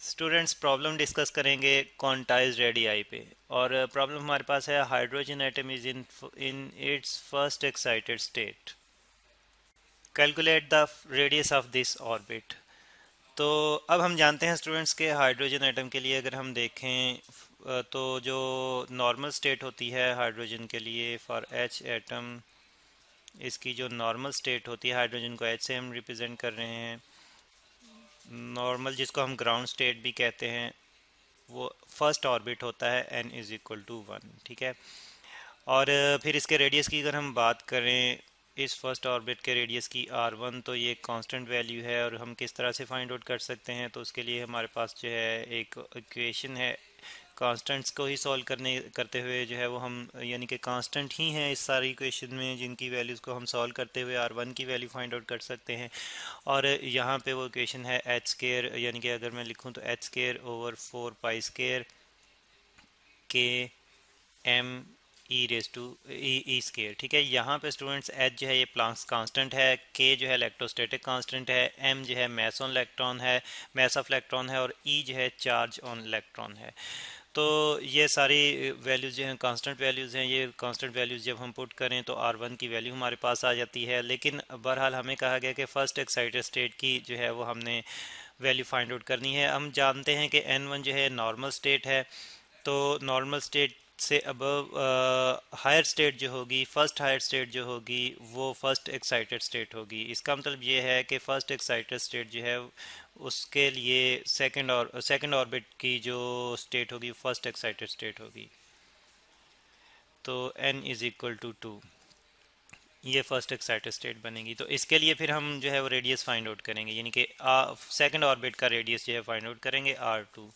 Students problem discuss करेंगे quantized radii पे। और प्रॉब्लम हमारे पास है hydrogen atom is in its first excited state, calculate the radius of this orbit. तो अब हम जानते हैं स्टूडेंट्स के हाइड्रोजन एटम के लिए अगर हम देखें तो जो नॉर्मल स्टेट होती है हाइड्रोजन के लिए फॉर एच एटम, इसकी जो नॉर्मल स्टेट होती है, हाइड्रोजन को एच से हम रिप्रेजेंट कर रहे हैं, नॉर्मल जिसको हम ग्राउंड स्टेट भी कहते हैं, वो फर्स्ट ऑर्बिट होता है n इज़ इक्वल टू 1। ठीक है। और फिर इसके रेडियस की अगर हम बात करें, इस फर्स्ट ऑर्बिट के रेडियस की r1, तो ये कांस्टेंट वैल्यू है। और हम किस तरह से फाइंड आउट कर सकते हैं, तो उसके लिए हमारे पास जो है एक इक्वेशन है, कांस्टेंट्स को ही सॉल्व करते हुए जो है वो हम, यानी कि कांस्टेंट ही हैं इस सारी इक्वेशन में जिनकी वैल्यूज़ को हम सॉल्व करते हुए r1 की वैल्यू फाइंड आउट कर सकते हैं। और यहाँ पे वो इक्वेशन है एच स्केयर, यानी कि अगर मैं लिखूँ तो h square over 4 pi square k m e raise to e square. ठीक है। यहाँ पे स्टूडेंट्स एच जो है ये प्लांक्स कांस्टेंट है, के जो है इलेक्ट्रोस्टैटिक कांस्टेंट है, एम जो है मैस ऑन इलेक्ट्रॉन है, मैस ऑफ इलेक्ट्रॉन है, और ई जो है चार्ज ऑन इलेक्ट्रॉन है। तो ये सारी वैल्यूज़ जो हैं कांस्टेंट वैल्यूज़ हैं। ये कांस्टेंट वैल्यूज़ जब हम पुट करें तो R1 की वैल्यू हमारे पास आ जाती है। लेकिन बहरहाल हमें कहा गया कि फर्स्ट एक्साइटेड स्टेट की जो है वो हमने वैल्यू फाइंड आउट करनी है। हम जानते हैं कि N1 जो है नॉर्मल स्टेट है, तो नॉर्मल स्टेट से अबव हायर स्टेट जो होगी, फर्स्ट हायर स्टेट जो होगी, वो फर्स्ट एक्साइटेड स्टेट होगी। इसका मतलब ये है कि फर्स्ट एक्साइटेड स्टेट जो है उसके लिए सेकंड ऑर्बिट की जो स्टेट होगी फर्स्ट एक्साइटेड स्टेट होगी। तो n इज़ इक्वल टू 2, ये फर्स्ट एक्साइटेड स्टेट बनेगी। तो इसके लिए फिर हम जो है वो रेडियस फाइंड आउट करेंगे, यानी कि सेकंड ऑर्बिट का रेडियस जो है फाइंड आउट करेंगे r2।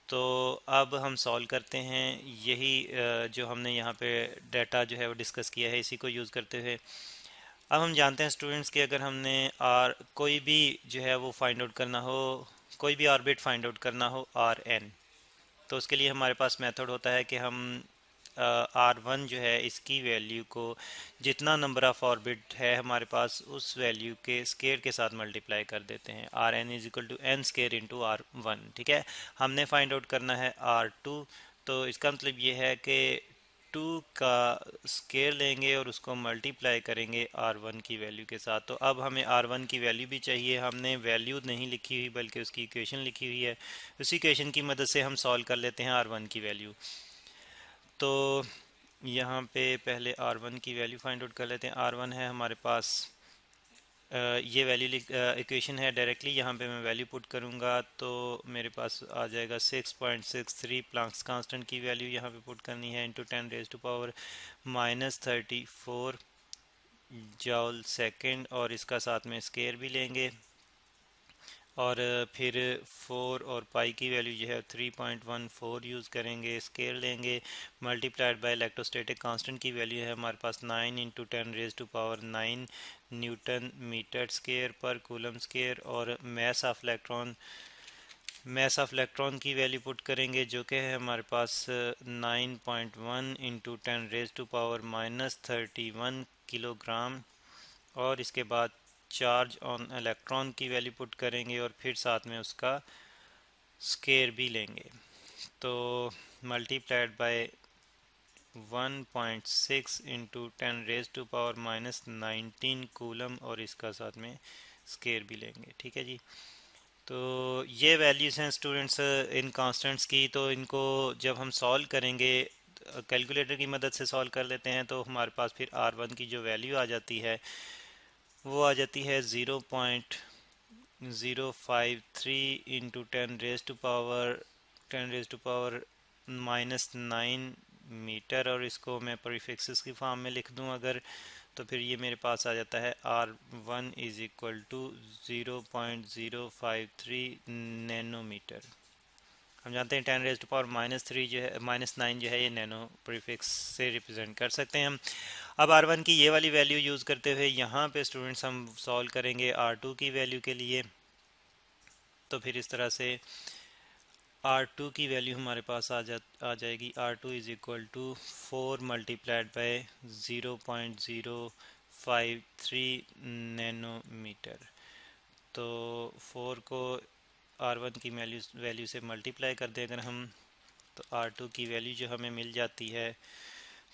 तो अब हम सॉल्व करते हैं यही जो हमने यहाँ पे डाटा जो है वो डिस्कस किया है, इसी को यूज़ करते हुए। अब हम जानते हैं स्टूडेंट्स कि अगर हमने आर कोई भी जो है वो फाइंड आउट करना हो, कोई भी ऑर्बिट फाइंड आउट करना हो R n, तो उसके लिए हमारे पास मेथड होता है कि हम R1 जो है इसकी वैल्यू को जितना नंबर ऑफ ऑर्बिट है हमारे पास उस वैल्यू के स्केयर के साथ मल्टीप्लाई कर देते हैं। Rn is equal to n square into R1। ठीक है। हमने फाइंड आउट करना है R2, तो इसका मतलब ये है कि 2 का स्केयर लेंगे और उसको मल्टीप्लाई करेंगे R1 की वैल्यू के साथ। तो अब हमें R1 की वैल्यू भी चाहिए। हमने वैल्यू नहीं लिखी हुई बल्कि उसकी इक्वेशन लिखी हुई है, उसी इक्वेशन की मदद से हम सॉल्व कर लेते हैं R1 की वैल्यू। तो यहाँ पे पहले R1 की वैल्यू फाइंड आउट कर लेते हैं। R1 है हमारे पास ये वैल्यू इक्वेशन है, डायरेक्टली यहाँ पे मैं वैल्यू पुट करूँगा तो मेरे पास आ जाएगा 6.63। प्लांक्स कांस्टेंट की वैल्यू यहाँ पे पुट करनी है इंटू 10⁻⁻34 जॉल सेकंड, और इसका साथ में स्केयर भी लेंगे। और फिर 4 और पाई की वैल्यू जो है 3.14 यूज़ करेंगे, स्केयर लेंगे, मल्टीप्लाइड बाय इलेक्ट्रोस्टैटिक कांस्टेंट की वैल्यू है हमारे पास 9 इंटू 10⁻⁹ न्यूटन मीटर स्केयर पर कूलम स्केयर। और मैस ऑफ इलेक्ट्रॉन की वैल्यू पुट करेंगे जो कि है हमारे पास 9.1 इंटू 10⁻31 किलोग्राम। और इसके बाद चार्ज ऑन इलेक्ट्रॉन की वैल्यू पुट करेंगे और फिर साथ में उसका स्केयर भी लेंगे। तो मल्टीप्लाइड बाय 1.6 इंटू 10⁻⁻19 कूलम, और इसका साथ में स्केयर भी लेंगे। ठीक है जी। तो ये वैल्यूज़ हैं स्टूडेंट्स इन कांस्टेंट्स की। तो इनको जब हम सॉल्व करेंगे, कैलकुलेटर की मदद से सॉल्व कर लेते हैं, तो हमारे पास फिर R1 की जो वैल्यू आ जाती है वो आ जाती है 0.053 इंटू 10⁻⁻⁻⁹ मीटर। और इसको मैं प्रीफिक्सेस की फॉर्म में लिख दूं अगर, तो फिर ये मेरे पास आ जाता है R1 is equal to 0.053 nanometre. हम जानते हैं 10⁻⁻³ जो है -9 जो है ये नैनो प्रीफिक्स से रिप्रेजेंट कर सकते हैं हम। अब R1 की ये वाली वैल्यू यूज़ करते हुए यहाँ पे स्टूडेंट्स हम सॉल्व करेंगे R2 की वैल्यू के लिए। तो फिर इस तरह से R2 की वैल्यू हमारे पास आ जाएगी। R2 is equal to 4 multiplied by 0.053 nanometre. तो 4 को R1 की वैल्यू से मल्टीप्लाई कर दें अगर हम, तो R2 की वैल्यू जो हमें मिल जाती है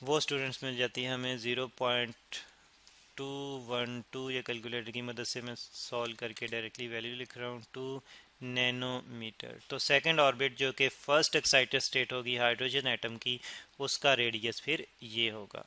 वो स्टूडेंट्स मिल जाती है हमें 0.212। ये कैलकुलेटर की मदद से मैं सॉल्व करके डायरेक्टली वैल्यू लिख रहा हूँ, 2 नैनोमीटर। तो सेकंड ऑर्बिट जो कि फर्स्ट एक्साइटेड स्टेट होगी हाइड्रोजन एटम की, उसका रेडियस फिर ये होगा।